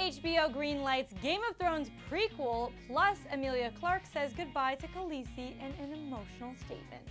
HBO GREENLIGHTS Game of Thrones prequel, plus Emilia Clarke says goodbye to Khaleesi in an emotional statement.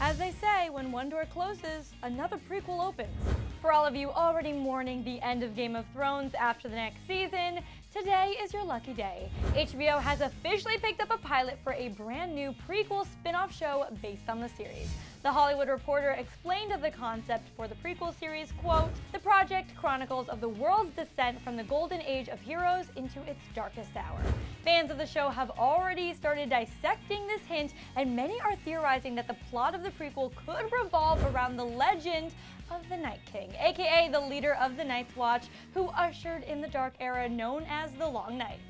As they say, when one door closes, another prequel opens. For all of you already mourning the end of Game of Thrones after the next season, today is your lucky day. HBO has officially picked up a pilot for a brand new prequel spin-off show based on the series. The Hollywood Reporter explained of the concept for the prequel series, quote, "The project chronicles of the world's descent from the golden age of heroes into its darkest hour." Fans of the show have already started dissecting this hint, and many are theorizing that the plot of the prequel could revolve around the legend of the Night King, aka the leader of the Night's Watch, who ushered in the dark era known as the Long Night.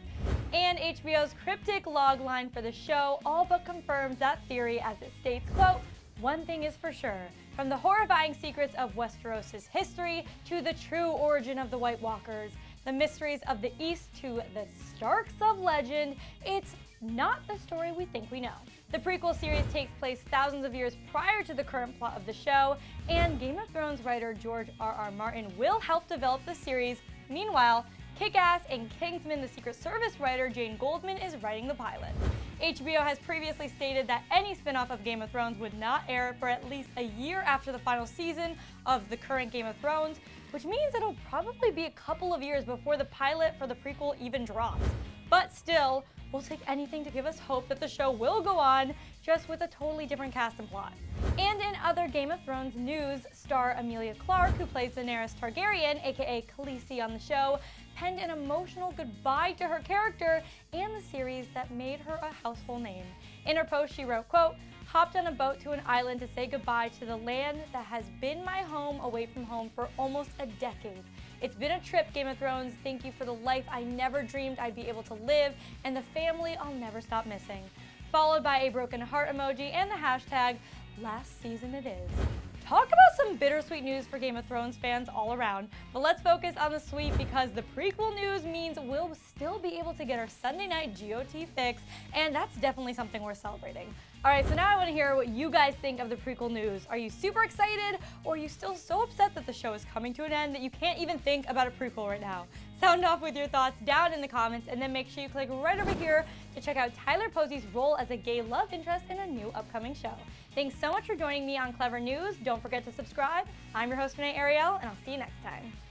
And HBO's cryptic logline for the show all but confirms that theory as it states, quote, "One thing is for sure, from the horrifying secrets of Westeros' history to the true origin of the White Walkers, the mysteries of the East to the Starks of legend, it's not the story we think we know." The prequel series takes place thousands of years prior to the current plot of the show, and Game of Thrones writer George R.R. Martin will help develop the series. Meanwhile, Kick-Ass and Kingsman the Secret Service writer Jane Goldman is writing the pilot. HBO has previously stated that any spin-off of Game of Thrones would not air for at least a year after the final season of the current Game of Thrones, which means it'll probably be a couple of years before the pilot for the prequel even drops. But still, we'll take anything to give us hope that the show will go on, just with a totally different cast and plot. And in other Game of Thrones news, star Emilia Clarke, who plays Daenerys Targaryen, aka Khaleesi on the show, penned an emotional goodbye to her character and the series that made her a household name. In her post, she wrote, quote, "Hopped on a boat to an island to say goodbye to the land that has been my home away from home for almost a decade. It's been a trip, Game of Thrones. Thank you for the life I never dreamed I'd be able to live and the family I'll never stop missing." Followed by a broken heart emoji and the hashtag, "Last season it is." Talk about some bittersweet news for Game of Thrones fans all around, but let's focus on the sweet because the prequel news means we'll still be able to get our Sunday night GOT fix, and that's definitely something worth celebrating. Alright, so now I want to hear what you guys think of the prequel news. Are you super excited, or are you still so upset that the show is coming to an end that you can't even think about a prequel right now? Sound off with your thoughts down in the comments, and then make sure you click right over here to check out Tyler Posey's role as a gay love interest in a new upcoming show. Thanks so much for joining me on Clevver News. Don't forget to subscribe. I'm your host, Renee Ariel, and I'll see you next time.